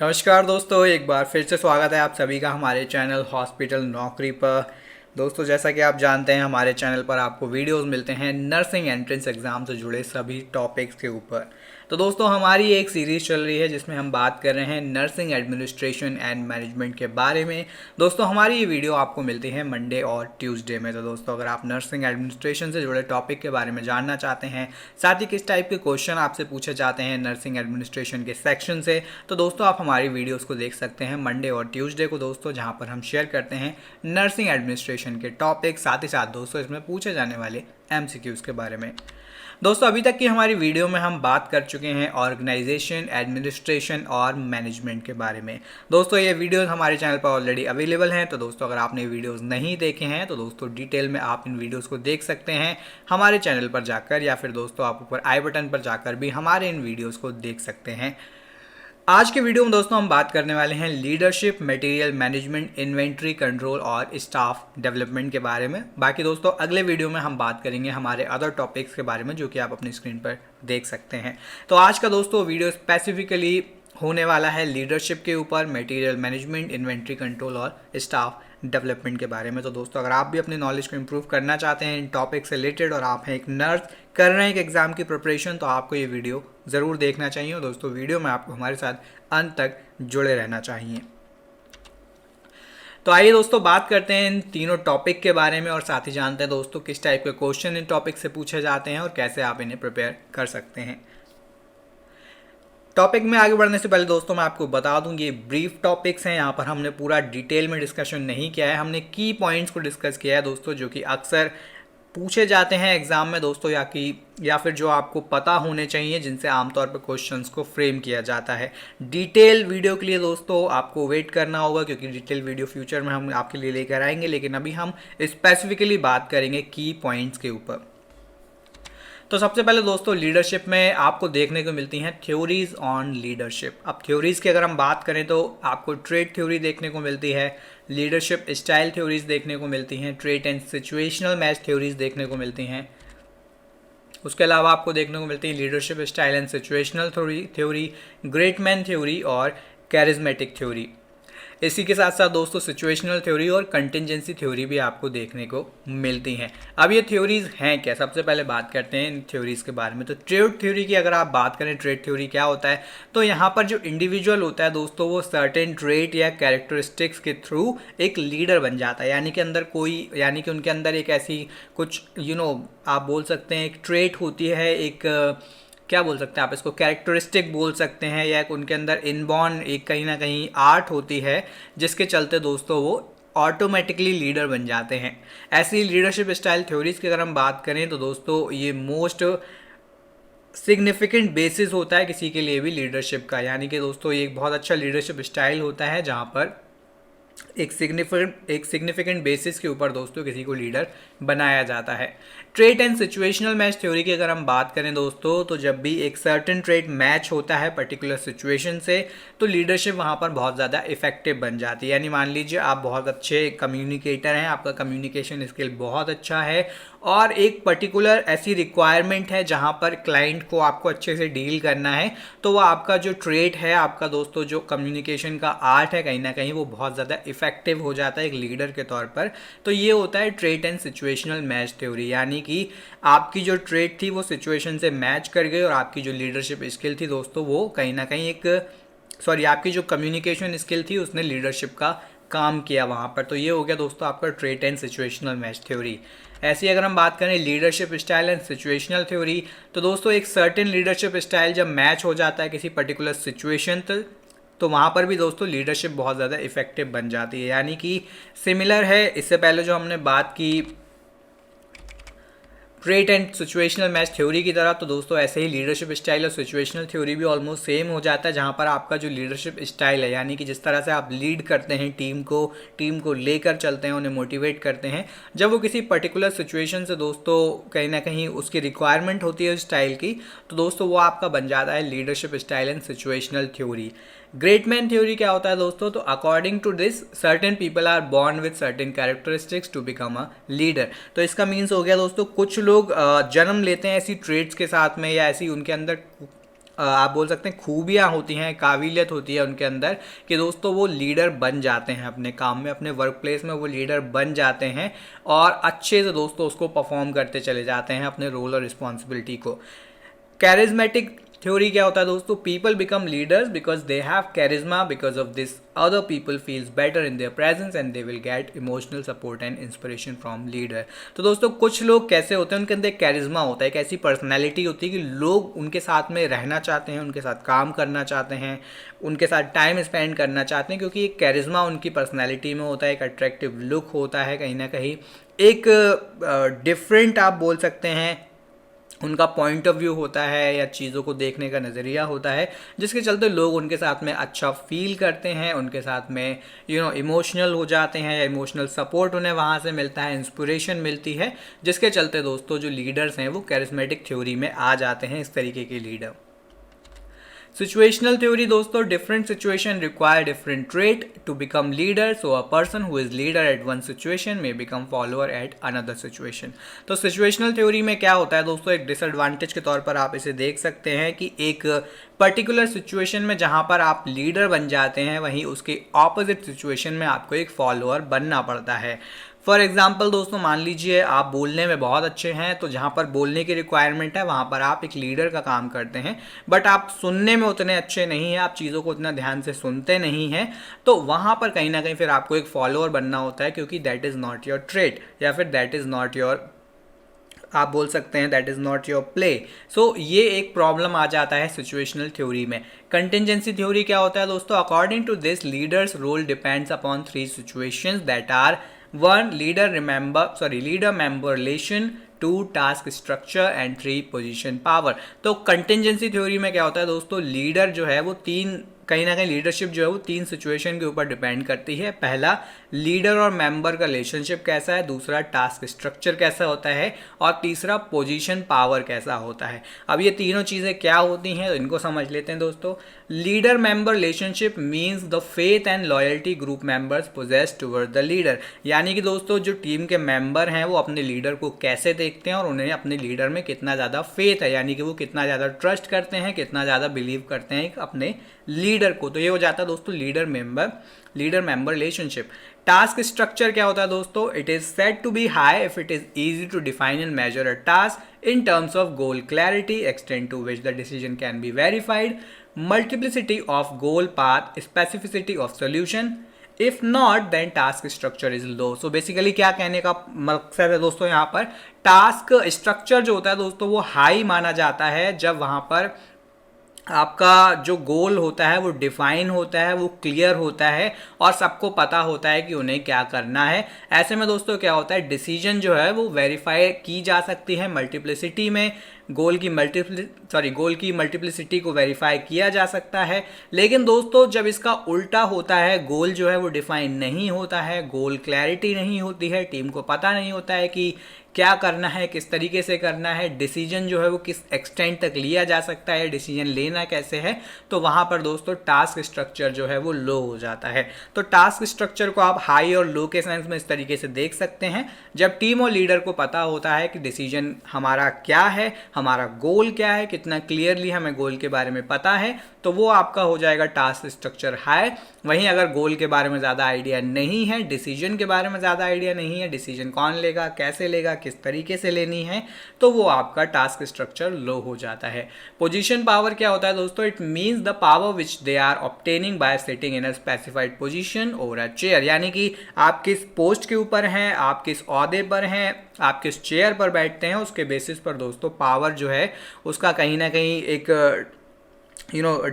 नमस्कार दोस्तों, एक बार फिर से स्वागत है आप सभी का हमारे चैनल हॉस्पिटल नौकरी पर। दोस्तों, जैसा कि आप जानते हैं, हमारे चैनल पर आपको वीडियोस मिलते हैं नर्सिंग एंट्रेंस एग्ज़ाम से जुड़े सभी टॉपिक्स के ऊपर। तो दोस्तों, हमारी एक सीरीज़ चल रही है जिसमें हम बात कर रहे हैं नर्सिंग एडमिनिस्ट्रेशन एंड मैनेजमेंट के बारे में। दोस्तों, हमारी ये वीडियो आपको मिलती है मंडे और ट्यूसडे में। तो दोस्तों, अगर आप नर्सिंग एडमिनिस्ट्रेशन से जुड़े टॉपिक के बारे में जानना चाहते हैं, साथ ही किस टाइप के क्वेश्चन आपसे पूछे जाते हैं नर्सिंग एडमिनिस्ट्रेशन के सेक्शन से, तो दोस्तों आप हमारी वीडियोस को देख सकते हैं मंडे और ट्यूसडे को दोस्तों, जहां पर हम शेयर करते हैं नर्सिंग एडमिनिस्ट्रेशन के टॉपिक, साथ ही साथ दोस्तों इसमें पूछे जाने वाले एमसीक्यूज़ के बारे में। दोस्तों, अभी तक की हमारी वीडियो में हम बात कर चुके हैं ऑर्गेनाइजेशन, एडमिनिस्ट्रेशन और मैनेजमेंट के बारे में। दोस्तों, ये वीडियोस हमारे चैनल पर ऑलरेडी अवेलेबल हैं। तो दोस्तों, अगर आपने वीडियोस नहीं देखे हैं तो दोस्तों डिटेल में आप इन वीडियोस को देख सकते हैं हमारे चैनल पर जाकर, या फिर दोस्तों आप ऊपर आई बटन पर जाकर भी हमारे इन वीडियोस को देख सकते हैं। आज के वीडियो में दोस्तों हम बात करने वाले हैं leadership, material management, inventory control और स्टाफ डेवलपमेंट के बारे में। बाकी दोस्तों अगले वीडियो में हम बात करेंगे हमारे अदर टॉपिक्स के बारे में, जो कि आप अपनी स्क्रीन पर देख सकते हैं। तो आज का दोस्तों वीडियो स्पेसिफिकली होने वाला है लीडरशिप के ऊपर, मटेरियल मैनेजमेंट, इन्वेंट्री कंट्रोल और स्टाफ डेवलपमेंट के बारे में। तो दोस्तों, अगर आप भी अपनी नॉलेज को इंप्रूव करना चाहते हैं इन टॉपिक से रिलेटेड, और आप हैं एक नर्स, कर रहे हैं एक एग्जाम की प्रिपरेशन, तो आपको ये वीडियो ज़रूर देखना चाहिए। और दोस्तों, वीडियो में आपको हमारे साथ अंत तक जुड़े रहना चाहिए। तो आइए दोस्तों बात करते हैं इन तीनों टॉपिक के बारे में, और साथ ही जानते हैं दोस्तों किस टाइप के क्वेश्चन इन टॉपिक से पूछे जाते हैं और कैसे आप इन्हें प्रिपेयर कर सकते हैं। टॉपिक में आगे बढ़ने से पहले दोस्तों मैं आपको बता दूं, ये ब्रीफ टॉपिक्स हैं। यहाँ पर हमने पूरा डिटेल में डिस्कशन नहीं किया है, हमने की पॉइंट्स को डिस्कस किया है दोस्तों, जो कि अक्सर पूछे जाते हैं एग्जाम में दोस्तों, या फिर जो आपको पता होने चाहिए, जिनसे आमतौर पर क्वेश्चंस को फ्रेम किया जाता है। डिटेल वीडियो के लिए दोस्तों आपको वेट करना होगा, क्योंकि डिटेल वीडियो फ्यूचर में हम आपके लिए लेकर आएंगे, लेकिन अभी हम स्पेसिफिकली बात करेंगे की पॉइंट्स के ऊपर। तो सबसे पहले दोस्तों, लीडरशिप में आपको देखने को मिलती हैं थ्योरीज ऑन लीडरशिप। अब थ्योरीज़ की अगर हम बात करें तो आपको ट्रेट थ्योरी देखने को मिलती है, लीडरशिप स्टाइल थ्योरीज देखने को मिलती हैं, trait and situational match theories देखने को मिलती हैं। उसके अलावा आपको देखने को मिलती है leadership style and situational theory, great man theory और कैरिज्मेटिक थ्योरी। इसी के साथ साथ दोस्तों सिचुएशनल थ्योरी और कंटिजेंसी थ्योरी भी आपको देखने को मिलती हैं। अब ये थ्योरीज हैं क्या, सबसे पहले बात करते हैं इन थ्योरीज के बारे में। तो ट्रेड थ्योरी की अगर आप बात करें, ट्रेड थ्योरी क्या होता है, तो यहाँ पर जो इंडिविजुअल होता है दोस्तों, वो सर्टेन ट्रेट या कैरेक्टरिस्टिक्स के थ्रू एक लीडर बन जाता है। यानी कि उनके अंदर एक ऐसी कुछ आप बोल सकते हैं एक ट्रेट होती है, एक क्या बोल सकते हैं आप इसको, कैरेक्टरिस्टिक बोल सकते हैं, या एक उनके अंदर इनबॉर्न एक कहीं ना कहीं आर्ट होती है, जिसके चलते दोस्तों वो ऑटोमेटिकली लीडर बन जाते हैं। ऐसी लीडरशिप स्टाइल थ्योरीज की अगर हम बात करें तो दोस्तों ये मोस्ट सिग्निफिकेंट बेसिस होता है किसी के लिए भी लीडरशिप का। यानी कि दोस्तों ये एक बहुत अच्छा लीडरशिप स्टाइल होता है, जहाँ पर एक सिग्निफिकेंट बेसिस के ऊपर दोस्तों किसी को लीडर बनाया जाता है। Trait and situational match theory की अगर हम बात करें दोस्तों, तो जब भी एक सर्टेन ट्रेट मैच होता है पर्टिकुलर सिचुएशन से, तो लीडरशिप वहाँ पर बहुत ज़्यादा इफेक्टिव बन जाती है। यानी मान लीजिए आप बहुत अच्छे कम्युनिकेटर हैं, आपका कम्युनिकेशन स्किल बहुत अच्छा है, और एक पर्टिकुलर ऐसी रिक्वायरमेंट है जहाँ पर क्लाइंट को आपको अच्छे से डील करना है, तो वो आपका जो ट्रेट है, आपका दोस्तों जो कम्युनिकेशन का आर्ट है, कहीं ना कहीं वो बहुत ज़्यादा इफेक्टिव हो जाता है एक लीडर के तौर पर। तो ये होता है trait and situational match theory, यानी कि आपकी जो ट्रेट थी वो सिचुएशन से मैच कर गई, और आपकी जो लीडरशिप स्किल थी दोस्तों, वो कहीं ना कहीं आपकी जो कम्युनिकेशन स्किल थी उसने लीडरशिप का काम किया वहाँ पर। तो ये हो गया दोस्तों आपका trait and situational match theory. ऐसी अगर हम बात करें leadership style and situational theory, तो दोस्तों एक सर्टेन लीडरशिप स्टाइल जब मैच हो जाता है किसी पर्टिकुलर सिचुएशन तो वहाँ पर भी दोस्तों लीडरशिप बहुत ज़्यादा इफेक्टिव बन जाती है। यानी कि सिमिलर है इससे पहले जो हमने बात की trait and situational match theory की तरह, तो दोस्तों ऐसे ही लीडरशिप स्टाइल और सिचुएशनल थ्योरी भी ऑलमोस्ट सेम हो जाता है, जहाँ पर आपका जो लीडरशिप स्टाइल है, यानी कि जिस तरह से आप लीड करते हैं टीम को लेकर चलते हैं, उन्हें मोटिवेट करते हैं, जब वो किसी पर्टिकुलर सिचुएशन से दोस्तों कहीं ना कहीं उसकी रिक्वायरमेंट होती है स्टाइल की, तो दोस्तों वो आपका बन जाता है leadership style and situational theory. Great man theory क्या होता है दोस्तों, तो according to this certain people are born with certain characteristics to become a leader. तो इसका मीन्स हो गया दोस्तों, कुछ लोग जन्म लेते हैं ऐसी ट्रेड्स के साथ में, या ऐसी उनके अंदर आप बोल सकते हैं खूबियाँ होती हैं, काबिलियत होती है उनके अंदर कि दोस्तों वो लीडर बन जाते हैं अपने काम में, अपने वर्क प्लेस में वो लीडर बन जाते हैं और अच्छे से दोस्तों उसको परफॉर्म करते चले जाते हैं अपने रोल और रिस्पॉन्सिबिलिटी को। कैरिज्मेटिक थ्योरी क्या होता है दोस्तों? People become leaders because they have charisma, because of this other people feels better in their presence and they will get emotional support and inspiration from leader. तो दोस्तों कुछ लोग कैसे होते हैं, उनके अंदर कैरिज्मा होता है, एक ऐसी पर्सनैलिटी होती है कि लोग उनके साथ में रहना चाहते हैं, उनके साथ काम करना चाहते हैं, उनके साथ टाइम स्पेंड करना चाहते हैं, क्योंकि एक कैरिज्मा उनकी पर्सनैलिटी में होता है, एक अट्रैक्टिव लुक होता है, कहीं ना कहीं एक डिफरेंट आप बोल सकते हैं उनका पॉइंट ऑफ व्यू होता है या चीज़ों को देखने का नज़रिया होता है, जिसके चलते लोग उनके साथ में अच्छा फील करते हैं, उनके साथ में इमोशनल हो जाते हैं या इमोशनल सपोर्ट उन्हें वहाँ से मिलता है, इंस्पिरेशन मिलती है, जिसके चलते दोस्तों जो लीडर्स हैं वो कैरिज्मेटिक थ्योरी में आ जाते हैं, इस तरीके के लीडर। सिचुएशनल थ्योरी दोस्तों, different situation require different trait to become leader, so a person who is leader at one situation may become follower at another situation. तो सिचुएशनल थ्योरी में क्या होता है दोस्तों, एक डिसएडवांटेज के तौर पर आप इसे देख सकते हैं कि एक पर्टिकुलर सिचुएशन में जहां पर आप लीडर बन जाते हैं, वहीं उसके ऑपोजिट सिचुएशन में आपको एक फॉलोअर बनना पड़ता है। फॉर एग्जाम्पल दोस्तों, मान लीजिए आप बोलने में बहुत अच्छे हैं, तो जहाँ पर बोलने की रिक्वायरमेंट है वहाँ पर आप एक लीडर का काम करते हैं, बट आप सुनने में उतने अच्छे नहीं हैं, आप चीज़ों को उतना ध्यान से सुनते नहीं हैं, तो वहाँ पर कहीं ना कहीं फिर आपको एक फॉलोअर बनना होता है, क्योंकि that is not your trait या फिर दैट इज़ नॉट योर, आप बोल सकते हैं that is not your play. So ये एक प्रॉब्लम आ जाता है सिचुएशनल थ्योरी में। कंटिजेंसी थ्योरी क्या होता है दोस्तों? According to this leaders role depends upon three situations that are one leader member relation, two task structure and three position power. तो कंटिजेंसी थ्योरी में क्या होता है दोस्तों, लीडर जो है वो कहीं ना कहीं लीडरशिप जो है वो तीन सिचुएशन के ऊपर डिपेंड करती है। पहला, लीडर और मेंबर का रिलेशनशिप कैसा है, दूसरा टास्क स्ट्रक्चर कैसा होता है, और तीसरा पोजीशन पावर कैसा होता है। अब ये तीनों चीज़ें क्या होती हैं तो इनको समझ लेते हैं दोस्तों। Leader member relationship means the faith and loyalty group members possess toward the leader, यानी कि दोस्तों जो टीम के मेंबर हैं वो अपने लीडर को कैसे देखते हैं और उन्हें अपने लीडर में कितना ज़्यादा फेथ है, यानी कि वो कितना ज़्यादा ट्रस्ट करते हैं, कितना ज़्यादा बिलीव करते हैं अपने लीडर को। तो ये हो जाता है दोस्तों leader member relationship. Task structure क्या होता है दोस्तों? It is said to be high if it is easy to define and measure a task in terms of goal clarity, extend to which the decision can be verified, multiplicity of goal path, specificity of solution. If not then task structure is low. So basically क्या कहने का मकसद है दोस्तों, यहाँ पर task structure जो होता है दोस्तों वो हाई माना जाता है जब वहाँ पर आपका जो गोल होता है वो डिफाइन होता है, वो क्लियर होता है और सबको पता होता है कि उन्हें क्या करना है। ऐसे में दोस्तों क्या होता है, डिसीजन जो है वो वेरीफाई की जा सकती है मल्टीप्लिसिटी में, गोल की मल्टीप्लिसिटी को वेरीफाई किया जा सकता है। लेकिन दोस्तों जब इसका उल्टा होता है, गोल जो है वो डिफाइन नहीं होता है, गोल क्लैरिटी नहीं होती है, टीम को पता नहीं होता है कि क्या करना है, किस तरीके से करना है, डिसीजन जो है वो किस एक्सटेंट तक लिया जा सकता है, डिसीजन लेना कैसे है, तो वहाँ पर दोस्तों टास्क स्ट्रक्चर जो है वो लो हो जाता है। तो टास्क स्ट्रक्चर को आप हाई और लो के सेंस में इस तरीके से देख सकते हैं। जब टीम और लीडर को पता होता है कि डिसीजन हमारा क्या है, हमारा गोल क्या है, कितना क्लियरली हमें गोल के बारे में पता है, तो वो आपका हो जाएगा टास्क स्ट्रक्चर हाई। वहीं अगर गोल के बारे में ज़्यादा आइडिया नहीं है, डिसीजन के बारे में ज़्यादा आइडिया नहीं है, डिसीजन कौन लेगा, कैसे लेगा, किस तरीके से लेनी है, तो वो आपका टास्क स्ट्रक्चर लो हो जाता है। पोजीशन पावर क्या होता है दोस्तों? It means the power which they are obtaining by sitting in a specified position or a chair, यानी कि आप किस पोस्ट के ऊपर हैं, आप किस ओहदे पर हैं, आप किस चेयर पर बैठते हैं, उसके बेसिस पर दोस्तों पावर जो है उसका कहीं ना कहीं एक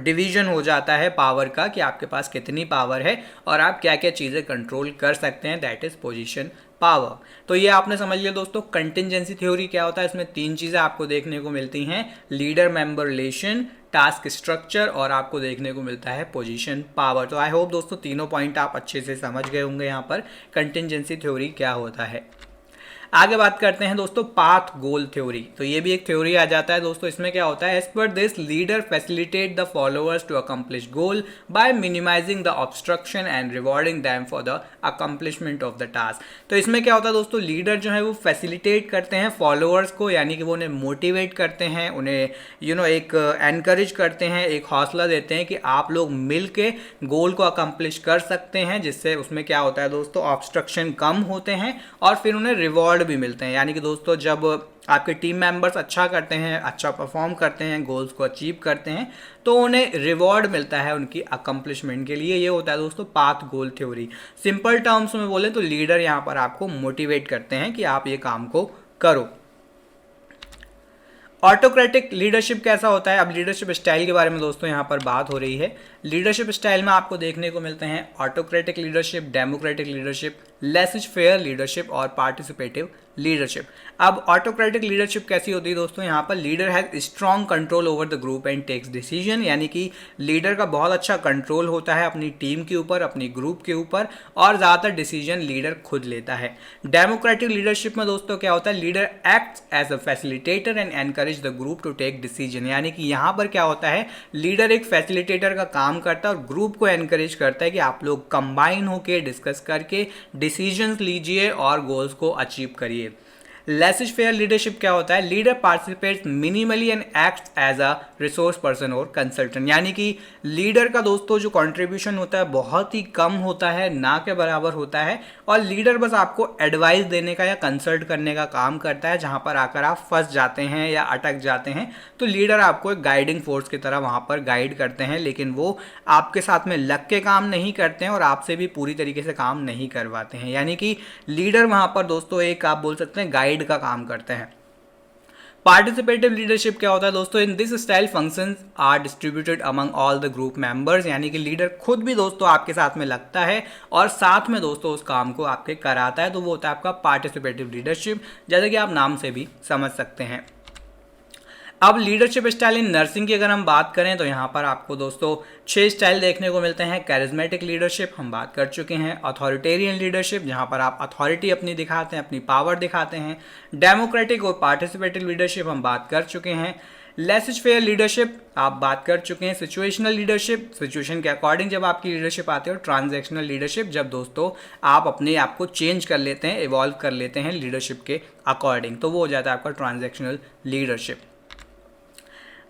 डिवीजन हो जाता है पावर का, कि आपके पास कितनी पावर है और आप क्या क्या चीज़ें कंट्रोल कर सकते हैं, दैट इज़ पोजीशन पावर। तो ये आपने समझ लिया दोस्तों कंटिजेंसी थ्योरी क्या होता है। इसमें तीन चीज़ें आपको देखने को मिलती हैं, leader member relation, task structure और आपको देखने को मिलता है पोजीशन पावर। तो आई होप दोस्तों तीनों पॉइंट आप अच्छे से समझ गए होंगे यहाँ पर कंटिजेंसी थ्योरी क्या होता है। आगे बात करते हैं दोस्तों पाथ गोल थ्योरी। तो ये भी एक थ्योरी आ जाता है दोस्तों। इसमें क्या होता है, as per this leader facilitate the followers to accomplish goal by minimizing the obstruction and rewarding them for the accomplishment of the task. तो इसमें क्या होता है दोस्तों, लीडर जो है वो फैसिलिटेट करते हैं फॉलोअर्स को, यानी कि वो उन्हें मोटिवेट करते हैं, उन्हें एक एनकरेज करते हैं, एक हौसला देते हैं कि आप लोग मिल के गोल को अकम्प्लिश कर सकते हैं, जिससे उसमें क्या होता है दोस्तों, ऑब्स्ट्रक्शन कम होते हैं और फिर उन्हें रिवॉर्ड भी मिलते हैं। यानी कि दोस्तों जब आपके टीम मेंबर्स अच्छा करते हैं, अच्छा परफॉर्म करते हैं, गोल्स को अचीव करते हैं, तो उन्हें रिवॉर्ड मिलता है उनकी अकम्प्लिशमेंट के लिए। ये होता है दोस्तों पाथ गोल थ्योरी। सिंपल टर्म्स में बोले तो लीडर यहाँ पर आपको मोटिवेट करते हैं कि आप ये काम को करो। ऑटोक्रेटिक लीडरशिप कैसा होता है, अब लीडरशिप स्टाइल के बारे में दोस्तों यहाँ पर बात हो रही है। लीडरशिप स्टाइल में आपको देखने को मिलते हैं autocratic leadership, democratic leadership, laissez faire leadership और पार्टिसिपेटिव लीडरशिप। अब ऑटोक्रेटिक लीडरशिप कैसी होती है दोस्तों, यहाँ पर leader has strong control over the group and takes decision, यानी कि लीडर का बहुत अच्छा कंट्रोल होता है अपनी टीम के ऊपर, अपनी ग्रुप के ऊपर, और ज़्यादातर डिसीजन लीडर खुद लेता है। डेमोक्रेटिक लीडरशिप में दोस्तों क्या होता है, leader acts as a facilitator and encourage the group to take decision, यानी कि यहाँ पर क्या होता है, लीडर एक फैसिलिटेटर का काम करता है और ग्रुप को एनकरेज करता है कि आप लोग कंबाइन होकर डिस्कस करके डिसीजंस लीजिए और गोल्स को अचीव करिए। लेस फेयर लीडरशिप क्या होता है, leader participates minimally and acts as a resource person और कंसल्टेंट, यानी कि लीडर का दोस्तों जो कंट्रीब्यूशन होता है बहुत ही कम होता है, ना के बराबर होता है, और लीडर बस आपको एडवाइस देने का या कंसल्ट करने का काम करता है। जहां पर आकर आप फंस जाते हैं या अटक जाते हैं तो लीडर आपको एक गाइडिंग फोर्स की तरह वहां पर गाइड करते हैं, लेकिन वो आपके साथ में लग के काम नहीं करते हैं और आपसे भी पूरी तरीके से काम नहीं करवाते हैं। यानी कि लीडर वहां पर दोस्तों एक आप बोल सकते हैं गाइड का काम करते हैं। पार्टिसिपेटिव लीडरशिप क्या होता है दोस्तों, in this style functions are distributed among all the group members, यानी कि लीडर खुद भी दोस्तों आपके साथ में लगता है और साथ में दोस्तों उस काम को आपके कराता है, तो वो होता है आपका पार्टिसिपेटिव लीडरशिप, जैसे कि आप नाम से भी समझ सकते हैं। अब लीडरशिप स्टाइल इन नर्सिंग की अगर हम बात करें तो यहाँ पर आपको दोस्तों 6 स्टाइल देखने को मिलते हैं। कैरिज्मेटिक लीडरशिप हम बात कर चुके हैं, अथॉरिटेरियन लीडरशिप जहाँ पर आप अथॉरिटी अपनी दिखाते हैं, अपनी पावर दिखाते हैं। डेमोक्रेटिक और पार्टिसिपेटिव लीडरशिप हम बात कर चुके हैं। लेस फेयर लीडरशिप आप बात कर चुके हैं। सिचुएशनल लीडरशिप, सिचुएशन के अकॉर्डिंग जब आपकी लीडरशिप आती है। और ट्रांजैक्शनल लीडरशिप जब दोस्तों आप अपने आप को चेंज कर लेते हैं, इवॉल्व कर लेते हैं लीडरशिप के अकॉर्डिंग, तो वो हो जाता है आपका ट्रांजैक्शनल लीडरशिप।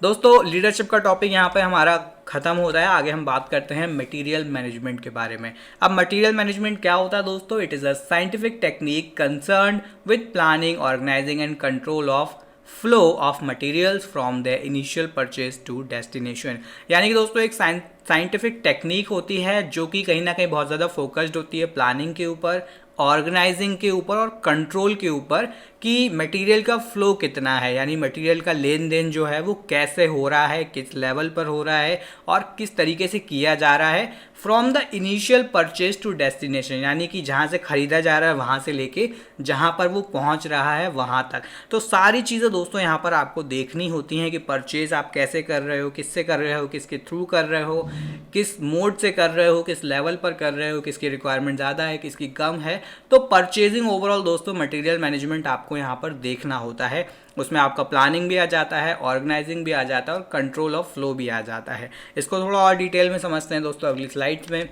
दोस्तों लीडरशिप का टॉपिक यहाँ पे हमारा खत्म होता है। आगे हम बात करते हैं मटेरियल मैनेजमेंट के बारे में। अब मटेरियल मैनेजमेंट क्या होता है दोस्तों, it is a scientific technique concern with planning, organizing and control of flow of materials from the initial purchase to destination, यानी कि दोस्तों एक साइंटिफिक टेक्निक होती है जो कि कहीं ना कहीं बहुत ज़्यादा फोकस्ड होती है प्लानिंग के ऊपर, ऑर्गेनाइजिंग के ऊपर और कंट्रोल के ऊपर कि मटेरियल का फ्लो कितना है, यानी मटेरियल का लेन देन जो है वो कैसे हो रहा है, किस लेवल पर हो रहा है और किस तरीके से किया जा रहा है from the initial purchase to destination, यानी कि जहाँ से ख़रीदा जा रहा है वहाँ से लेके जहाँ पर वो पहुँच रहा है वहाँ तक। तो सारी चीज़ें दोस्तों यहाँ पर आपको देखनी होती हैं कि परचेज आप कैसे कर रहे हो, किससे कर रहे हो, किसके थ्रू कर रहे हो, किस मोड से कर रहे हो, किस लेवल पर कर रहे हो, किसकी रिक्वायरमेंट ज़्यादा है, किसकी कम है। तो परचेजिंग ओवरऑल दोस्तों मटेरियल मैनेजमेंट आपको यहाँ पर देखना होता है। उसमें आपका प्लानिंग भी आ जाता है, ऑर्गेनाइजिंग भी आ जाता है और कंट्रोल ऑफ फ्लो भी आ जाता है। इसको थोड़ा और डिटेल में समझते हैं दोस्तों अगली स्लाइड्स में।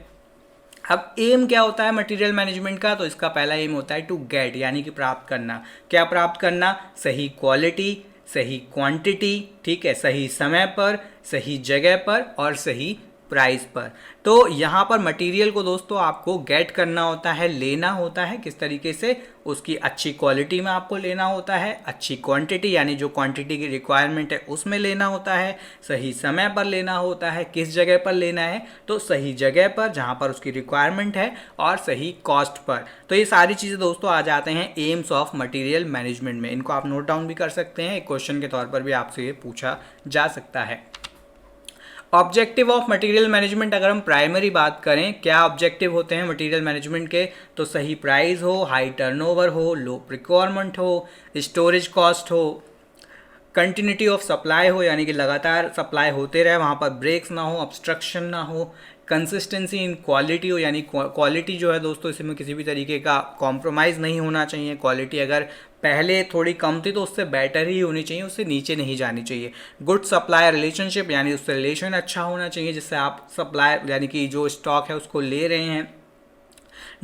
अब एम क्या होता है मटेरियल मैनेजमेंट का, तो इसका पहला एम होता है टू गेट, यानी कि प्राप्त करना। क्या प्राप्त करना, सही क्वालिटी, सही क्वांटिटी, ठीक है, सही समय पर, सही जगह पर और सही प्राइस पर। तो यहाँ पर मटेरियल को दोस्तों आपको गेट करना होता है, लेना होता है। किस तरीके से, उसकी अच्छी क्वालिटी में आपको लेना होता है, अच्छी क्वांटिटी यानी जो क्वांटिटी की रिक्वायरमेंट है उसमें लेना होता है, सही समय पर लेना होता है। किस जगह पर लेना है, तो सही जगह पर जहाँ पर उसकी रिक्वायरमेंट है और सही कॉस्ट पर। तो ये सारी चीज़ें दोस्तों आ जाते हैं एम्स ऑफ मटेरियल मैनेजमेंट में। इनको आप नोट डाउन भी कर सकते हैं, एक क्वेश्चन के तौर पर भी आपसे ये पूछा जा सकता है। ऑब्जेक्टिव ऑफ मटेरियल मैनेजमेंट, अगर हम प्राइमरी बात करें क्या ऑब्जेक्टिव होते हैं मटेरियल मैनेजमेंट के, तो सही प्राइस हो, हाई टर्नओवर हो, लो रिक्वायरमेंट हो, स्टोरेज कॉस्ट हो, कंटिन्यूटी ऑफ सप्लाई हो, यानी कि लगातार सप्लाई होते रहे, वहाँ पर ब्रेक्स ना हो, ऑब्स्ट्रक्शन ना हो, कंसिस्टेंसी इन क्वालिटी हो, यानी क्वालिटी जो है दोस्तों इसमें किसी भी तरीके का कॉम्प्रोमाइज़ नहीं होना चाहिए। क्वालिटी अगर पहले थोड़ी कम थी तो उससे बेटर ही होनी चाहिए, उससे नीचे नहीं जानी चाहिए। गुड सप्लाई रिलेशनशिप, यानी उससे रिलेशन अच्छा होना चाहिए जिससे आप सप्लाई यानी कि जो स्टॉक है उसको ले रहे हैं।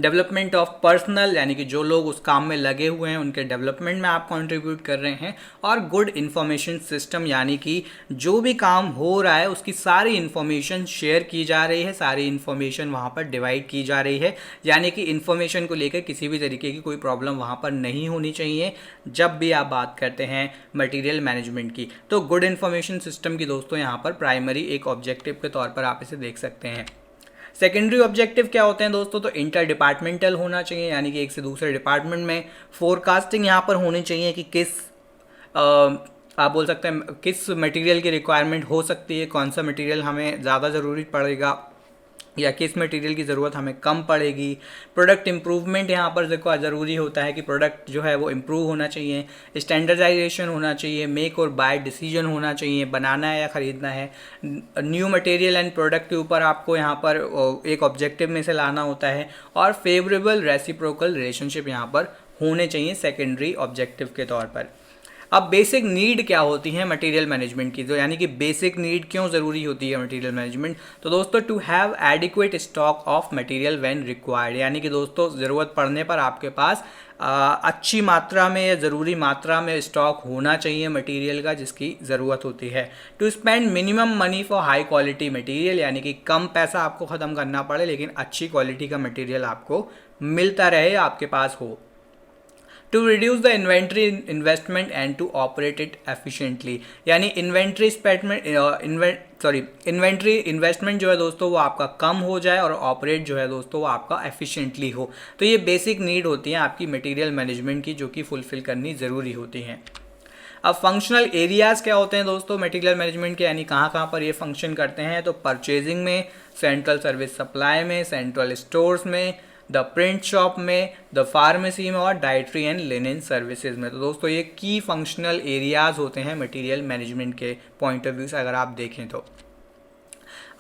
डेवलपमेंट ऑफ पर्सनल, यानी कि जो लोग उस काम में लगे हुए हैं उनके डेवलपमेंट में आप कंट्रीब्यूट कर रहे हैं। और गुड इन्फॉर्मेशन सिस्टम, यानी कि जो भी काम हो रहा है उसकी सारी इन्फॉर्मेशन शेयर की जा रही है, सारी इन्फॉर्मेशन वहाँ पर डिवाइड की जा रही है, यानी कि इन्फॉर्मेशन को लेकर किसी भी तरीके की कोई प्रॉब्लम वहाँ पर नहीं होनी चाहिए जब भी आप बात करते हैं मटेरियल मैनेजमेंट की। तो गुड इन्फॉर्मेशन सिस्टम की दोस्तों यहाँ पर प्राइमरी एक ऑब्जेक्टिव के तौर पर आप इसे देख सकते हैं। सेकेंडरी ऑब्जेक्टिव क्या होते हैं दोस्तों, तो इंटर डिपार्टमेंटल होना चाहिए, यानी कि एक से दूसरे डिपार्टमेंट में फोरकास्टिंग यहाँ पर होनी चाहिए कि किस आप बोल सकते हैं किस मटेरियल की रिक्वायरमेंट हो सकती है, कौन सा मटेरियल हमें ज़्यादा ज़रूरी पड़ेगा या किस मटेरियल की ज़रूरत हमें कम पड़ेगी। प्रोडक्ट इम्प्रूवमेंट यहाँ पर देखो ज़रूरी होता है कि प्रोडक्ट जो है वो इम्प्रूव होना चाहिए। स्टैंडर्डाइजेशन होना चाहिए, मेक और बाय डिसीजन होना चाहिए, बनाना है या ख़रीदना है। न्यू मटेरियल एंड प्रोडक्ट के ऊपर आपको यहाँ पर एक ऑब्जेक्टिव में से लाना होता है। और फेवरेबल रेसिप्रोकल रिलेशनशिप यहाँ पर होने चाहिए सेकेंडरी ऑब्जेक्टिव के तौर पर। अब बेसिक नीड क्या होती है मटेरियल मैनेजमेंट की, तो यानी कि बेसिक नीड क्यों ज़रूरी होती है मटेरियल मैनेजमेंट, तो दोस्तों to have adequate stock of material when required, यानी कि दोस्तों ज़रूरत पड़ने पर आपके पास अच्छी मात्रा में या ज़रूरी मात्रा में स्टॉक होना चाहिए मटेरियल का जिसकी ज़रूरत होती है। To spend minimum money for high quality material, यानी कि कम पैसा आपको ख़त्म करना पड़े लेकिन अच्छी क्वालिटी का मटेरियल आपको मिलता रहे, आपके पास हो। To reduce the inventory investment and to operate it efficiently, यानी इन्वेंट्री इन्वेस्टमेंट जो है दोस्तों वो आपका कम हो जाए और ऑपरेट जो है दोस्तों वो आपका एफिशिएंटली हो। तो ये बेसिक नीड होती है आपकी मटेरियल मैनेजमेंट की जो कि फुलफिल करनी ज़रूरी होती हैं। अब फंक्शनल एरियाज़ क्या होते हैं दोस्तों मटेरियल मैनेजमेंट के, यानी कहाँ कहाँ पर ये फंक्शन करते हैं, तो परचेजिंग में, सेंट्रल सर्विस सप्लाई में, सेंट्रल स्टोर्स में, द प्रिंट शॉप में, द फार्मेसी में और डाइट्री एंड लिनेन सर्विसेज में। तो दोस्तों ये की फंक्शनल एरियाज़ होते हैं मटेरियल मैनेजमेंट के पॉइंट ऑफ व्यू से अगर आप देखें तो।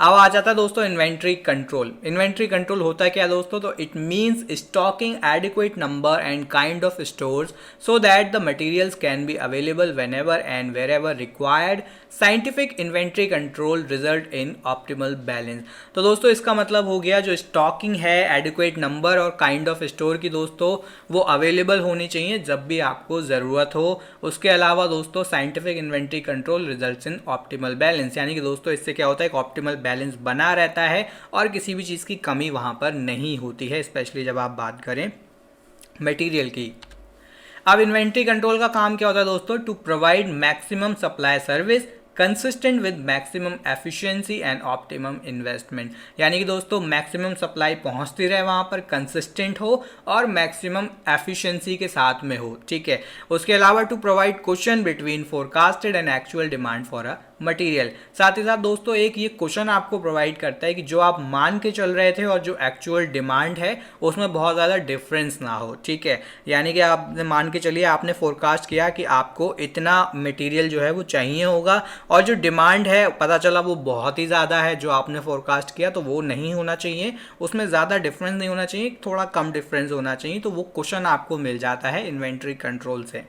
अब आ जाता है दोस्तों इन्वेंट्री कंट्रोल। इन्वेंट्री कंट्रोल होता है क्या दोस्तों, तो it means stocking adequate number and kind of stores so that the materials can be available whenever and wherever required. Scientific inventory control result in optimal balance. तो दोस्तों इसका मतलब हो गया जो स्टॉकिंग है एडिक्वेट नंबर और काइंड ऑफ स्टोर की दोस्तों वो अवेलेबल होनी चाहिए जब भी आपको ज़रूरत हो। उसके अलावा दोस्तों scientific inventory control results in optimal balance, यानी कि दोस्तों इससे क्या होता है एक ऑप्टिमल बैलेंस बना रहता है और किसी भी चीज़ की कमी वहाँ पर नहीं होती है, स्पेशली जब आप बात करें मटेरियल की। अब इन्वेंट्री कंट्रोल का काम क्या होता है दोस्तों, to provide maximum supply service consistent with maximum efficiency and optimum investment, यानी कि दोस्तों मैक्सिमम सप्लाई पहुंचती रहे वहां पर, कंसिस्टेंट हो और मैक्सिमम एफिशिएंसी के साथ में हो, ठीक है। उसके अलावा to provide question between forecasted and actual demand for a material, साथ ही साथ दोस्तों एक ये क्वेश्चन आपको प्रोवाइड करता है कि जो आप मान के चल रहे थे और जो एक्चुअल डिमांड है उसमें बहुत ज़्यादा डिफरेंस ना हो, ठीक है। यानी कि आपने मान के चलिए आपने फोरकास्ट किया कि आपको इतना मटेरियल जो है वो चाहिए होगा और जो डिमांड है पता चला वो बहुत ही ज़्यादा है जो आपने फोरकास्ट किया, तो वो नहीं होना चाहिए, उसमें ज़्यादा डिफरेंस नहीं होना चाहिए, थोड़ा कम डिफरेंस होना चाहिए। तो वो क्वेश्चन आपको मिल जाता है इन्वेंट्री कंट्रोल से।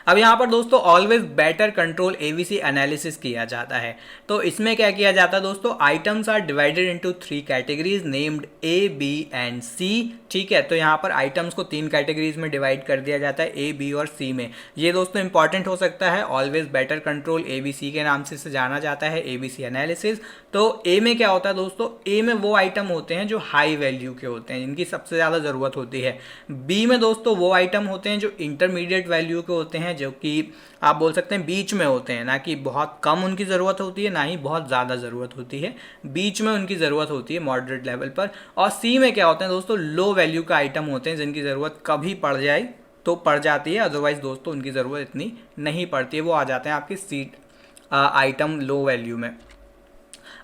अब यहाँ पर दोस्तों always better control ABC analysis किया जाता है। तो इसमें क्या किया जाता है दोस्तों, items are divided into 3 categories named A, B and C, ठीक है। तो यहाँ पर आइटम्स को 3 कैटेगरीज में डिवाइड कर दिया जाता है, ए, बी और सी में। ये दोस्तों इंपॉर्टेंट हो सकता है, ऑलवेज बेटर कंट्रोल एबीसी के नाम से इसे जाना जाता है, एबीसी एनालिसिस। तो ए में क्या होता है दोस्तों, ए में वो आइटम होते हैं जो हाई वैल्यू के होते हैं, जिनकी सबसे ज़्यादा ज़रूरत होती है। बी में दोस्तों वो आइटम होते हैं जो इंटरमीडिएट वैल्यू के होते हैं, जो कि आप बोल सकते हैं बीच में होते हैं, ना कि बहुत कम उनकी ज़रूरत होती है ना ही बहुत ज़्यादा ज़रूरत होती है, बीच में उनकी ज़रूरत होती है मॉडरेट लेवल पर। और सी में क्या होते हैं दोस्तों, लो वैल्यू का आइटम होते हैं जिनकी ज़रूरत कभी पड़ जाए तो पड़ जाती है, अदरवाइज दोस्तों उनकी ज़रूरत इतनी नहीं पड़ती है, वो आ जाते हैं आपकी सी आइटम लो वैल्यू में।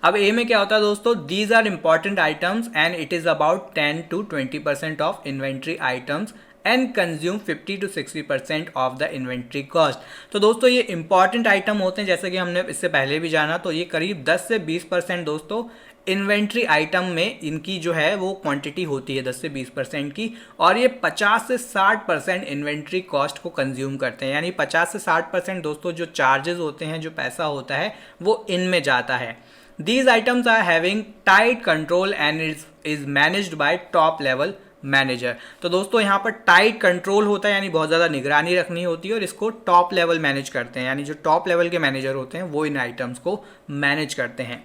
अब ए में क्या होता है दोस्तों, these are important items and it is about 10 to 20% of inventory items and consume 50 to 60% of the inventory cost. तो दोस्तों ये इंपॉर्टेंट आइटम होते हैं, जैसे कि हमने इससे पहले भी जाना, तो ये करीब 10 से 20% दोस्तों इन्वेंट्री आइटम में इनकी जो है वो क्वांटिटी होती है 10 से 20% की, और ये 50 से 60% इन्वेंट्री कॉस्ट को कंज्यूम करते हैं। यानी 50 से 60% दोस्तों जो चार्जेस होते हैं, जो पैसा होता है, वो इनमें जाता है। These items are having tight control and is managed by top level manager. तो दोस्तों यहाँ पर टाइट कंट्रोल होता है, यानी बहुत ज़्यादा निगरानी रखनी होती है, और इसको टॉप लेवल मैनेज करते हैं, यानी जो टॉप लेवल के मैनेजर होते हैं वो इन आइटम्स को मैनेज करते हैं।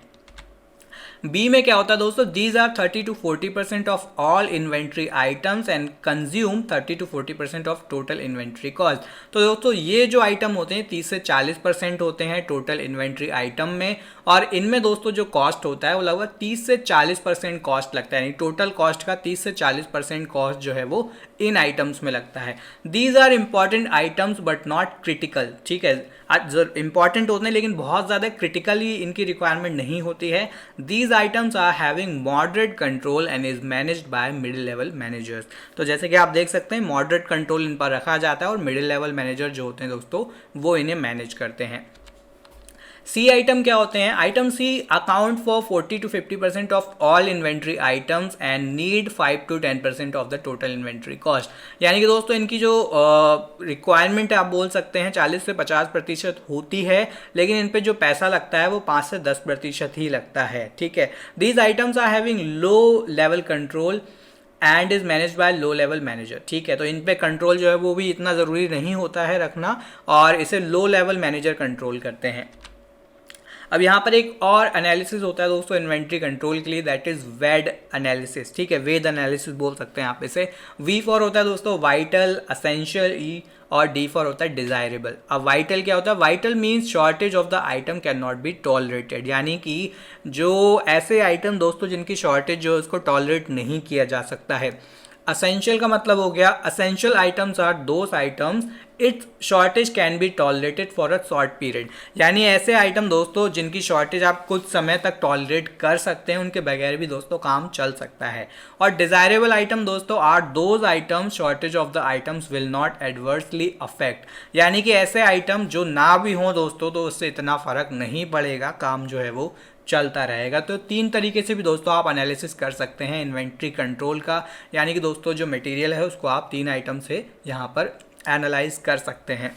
बी में क्या होता है दोस्तों, these are 30 to 40% of all inventory items and consume 30 to 40% of total inventory cost. तो दोस्तों ये जो आइटम होते हैं 30 से 40% होते हैं टोटल इन्वेंट्री आइटम में, और इनमें दोस्तों जो कॉस्ट होता है वो लगभग 30 से 40% कॉस्ट लगता है, यानी टोटल कॉस्ट का 30 से 40% कॉस्ट जो है वो इन आइटम्स में लगता है। These are important items but not critical, ठीक है, इंपॉर्टेंट होते हैं लेकिन बहुत ज़्यादा क्रिटिकली इनकी रिक्वायरमेंट नहीं होती है। These items are having moderate control and is managed by middle level managers. तो जैसे कि आप देख सकते हैं मॉडरेट कंट्रोल इन पर रखा जाता है, और मिडिल लेवल मैनेजर जो होते हैं दोस्तों वो इन्हें मैनेज करते हैं। सी आइटम क्या होते हैं, item C account for 40 to 50% of all inventory items and need 5 to 10% of the total inventory cost. यानी कि दोस्तों इनकी जो रिक्वायरमेंट है आप बोल सकते हैं 40 से 50% होती है, लेकिन इन पे जो पैसा लगता है वो 5 से 10% ही लगता है, ठीक है। These items are having low level control and is manage by low level manager, ठीक है। तो इन पे कंट्रोल जो है वो भी इतना ज़रूरी नहीं होता है रखना, और इसे लो लेवल मैनेजर कंट्रोल करते हैं। अब यहाँ पर एक और एनालिसिस होता है दोस्तों इन्वेंट्री कंट्रोल के लिए, दैट इज वेड एनालिसिस, ठीक है, वेद एनालिसिस बोल सकते हैं आप इसे। वी फॉर होता है दोस्तों वाइटल, असेंशियल, ई, और डी फॉर होता है डिजायरेबल। अब वाइटल क्या होता है, vital means shortage of the item can not be tolerated, यानी कि जो ऐसे आइटम दोस्तों जिनकी शॉर्टेज जो है उसको टॉलरेट नहीं किया जा सकता है। असेंशियल का मतलब हो गया, essential items are those items its shortage can be tolerated for a short period, यानी ऐसे आइटम दोस्तों जिनकी शॉर्टेज आप कुछ समय तक टॉलरेट कर सकते हैं, उनके बगैर भी दोस्तों काम चल सकता है। और डिजायरेबल आइटम दोस्तों are those items shortage of the items will not adversely affect, यानी कि ऐसे आइटम जो ना भी हों दोस्तों तो उससे इतना फर्क नहीं पड़ेगा, काम जो है वो चलता रहेगा। तो 3 तरीके से भी दोस्तों आप एनालिसिस कर सकते हैं इन्वेंट्री कंट्रोल का, यानी कि दोस्तों जो मटेरियल है उसको आप 3 आइटम से यहाँ पर एनालाइज कर सकते हैं।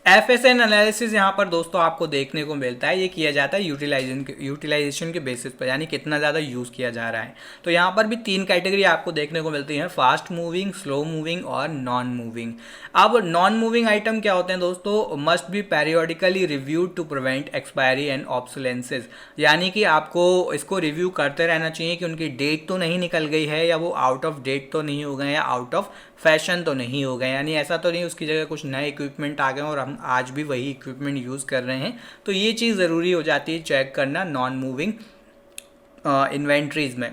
एफएसएन एनालिसिस यहाँ पर दोस्तों आपको देखने को मिलता है, ये किया जाता है यूटिलाइजेशन के बेसिस पर, यानी कितना ज़्यादा यूज़ किया जा रहा है। तो यहाँ पर भी 3 कैटेगरी आपको देखने को मिलती हैं, फास्ट मूविंग, स्लो मूविंग और नॉन मूविंग। अब नॉन मूविंग आइटम क्या होते हैं दोस्तों, must be periodically reviewed to prevent expiry and obsolescences, यानी कि आपको इसको रिव्यू करते रहना चाहिए कि उनकी डेट तो नहीं निकल गई है, या वो आउट ऑफ डेट तो नहीं हो गए, या आउट ऑफ फैशन तो नहीं हो गए, यानी ऐसा तो नहीं उसकी जगह कुछ नए इक्विपमेंट आ गए और हम आज भी वही इक्विपमेंट यूज़ कर रहे हैं। तो ये चीज़ ज़रूरी हो जाती है चेक करना नॉन मूविंग इन्वेंट्रीज में।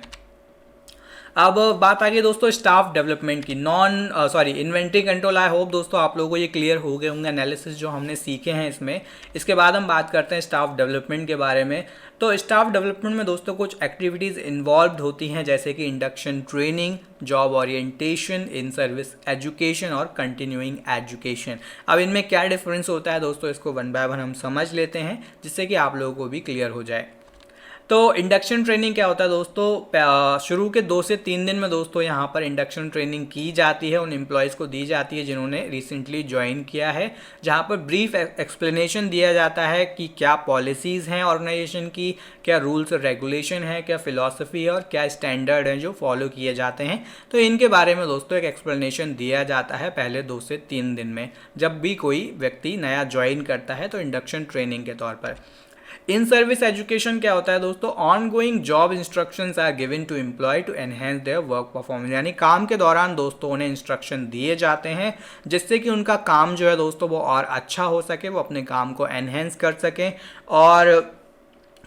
अब बात आ गई दोस्तों स्टाफ डेवलपमेंट की, इन्वेंट्री कंट्रोल। आई होप दोस्तों आप लोगों को ये क्लियर हो गए होंगे एनालिसिस जो हमने सीखे हैं इसमें। इसके बाद हम बात करते हैं स्टाफ डेवलपमेंट के बारे में। तो स्टाफ डेवलपमेंट में दोस्तों कुछ एक्टिविटीज़ इन्वॉल्व होती हैं, जैसे कि induction training, job orientation, in service education और कंटिन्यूइंग एजुकेशन। अब इनमें क्या डिफरेंस होता है दोस्तों, इसको 1 by 1 हम समझ लेते हैं जिससे कि आप लोगों को भी क्लियर हो जाए। तो इंडक्शन ट्रेनिंग क्या होता है दोस्तों, शुरू के 2 से 3 दिन में दोस्तों यहाँ पर इंडक्शन ट्रेनिंग की जाती है, उन एम्प्लॉयज़ को दी जाती है जिन्होंने रिसेंटली ज्वाइन किया है, जहाँ पर ब्रीफ एक्सप्लेनेशन दिया जाता है कि क्या पॉलिसीज़ हैं ऑर्गेनाइजेशन की, क्या रूल्स और रेगुलेशन है, क्या फ़िलॉसफी है और क्या स्टैंडर्ड हैं जो फॉलो किए जाते हैं। तो इनके बारे में दोस्तों एक एक्सप्लेनेशन दिया जाता है पहले 2 से 3 दिन में, जब भी कोई व्यक्ति नया ज्वाइन करता है तो इंडक्शन ट्रेनिंग के तौर पर। इन सर्विस एजुकेशन क्या होता है दोस्तों, ongoing job instructions are given to employ to enhance their work performance, यानी काम के दौरान दोस्तों उन्हें इंस्ट्रक्शन दिए जाते हैं जिससे कि उनका काम जो है दोस्तों वो और अच्छा हो सके, वो अपने काम को एनहेंस कर सकें और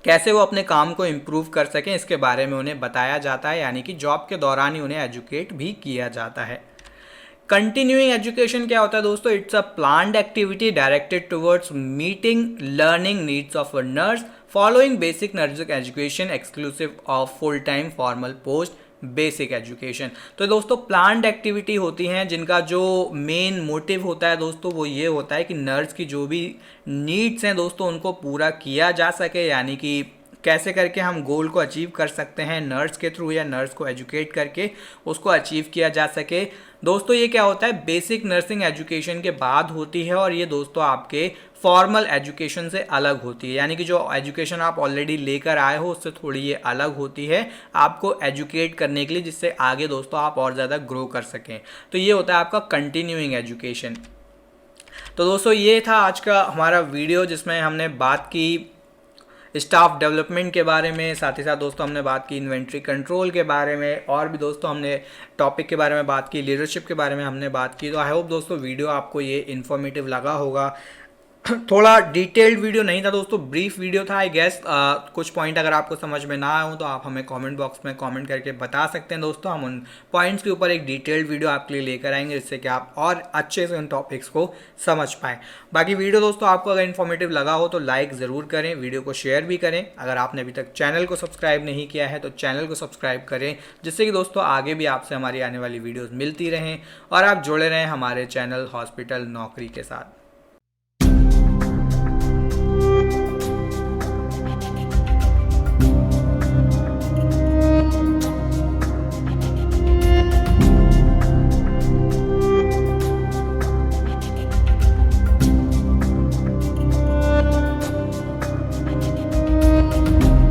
कैसे वो अपने काम को इम्प्रूव कर सकें इसके बारे में उन्हें बताया जाता है, यानी कि जॉब के दौरान ही उन्हें एजुकेट भी किया जाता है। कंटिन्यूइंग एजुकेशन क्या होता है दोस्तों, it's a planned activity directed towards meeting learning needs of a nurse following basic nursing education exclusive of full time formal post basic education. तो दोस्तों प्लान्ड एक्टिविटी होती हैं जिनका जो मेन मोटिव होता है दोस्तों वो ये होता है कि नर्स की जो भी नीड्स हैं दोस्तों उनको पूरा किया जा सके, यानी कि कैसे करके हम गोल को अचीव कर सकते हैं नर्स के थ्रू या नर्स को एजुकेट करके उसको अचीव किया जा सके। दोस्तों ये क्या होता है, बेसिक नर्सिंग एजुकेशन के बाद होती है और ये दोस्तों आपके फॉर्मल एजुकेशन से अलग होती है, यानी कि जो एजुकेशन आप ऑलरेडी लेकर आए हो उससे थोड़ी ये अलग होती है आपको एजुकेट करने के लिए, जिससे आगे दोस्तों आप और ज़्यादा ग्रो कर सकें। तो ये होता है आपका कंटिन्यूइंग एजुकेशन। तो दोस्तों ये था आज का हमारा वीडियो जिसमें हमने बात की स्टाफ डेवलपमेंट के बारे में, साथ ही साथ दोस्तों हमने बात की इन्वेंट्री कंट्रोल के बारे में, और भी दोस्तों हमने टॉपिक के बारे में बात की, लीडरशिप के बारे में हमने बात की। तो आई होप दोस्तों वीडियो आपको ये इन्फॉर्मेटिव लगा होगा। थोड़ा डिटेल्ड वीडियो नहीं था दोस्तों, ब्रीफ वीडियो था आई गेस। कुछ पॉइंट अगर आपको समझ में ना आए हो तो आप हमें कमेंट बॉक्स में कमेंट करके बता सकते हैं दोस्तों, हम उन पॉइंट्स के ऊपर एक डिटेल्ड वीडियो आपके लिए लेकर आएंगे जिससे कि आप और अच्छे से उन टॉपिक्स को समझ पाएँ। बाकी वीडियो दोस्तों आपको अगर इन्फॉर्मेटिव लगा हो तो लाइक ज़रूर करें, वीडियो को शेयर भी करें। अगर आपने अभी तक चैनल को सब्सक्राइब नहीं किया है तो चैनल को सब्सक्राइब करें, जिससे कि दोस्तों आगे भी आपसे हमारी आने वाली वीडियोज़ मिलती रहें और आप जुड़े रहें हमारे चैनल हॉस्पिटल नौकरी के साथ।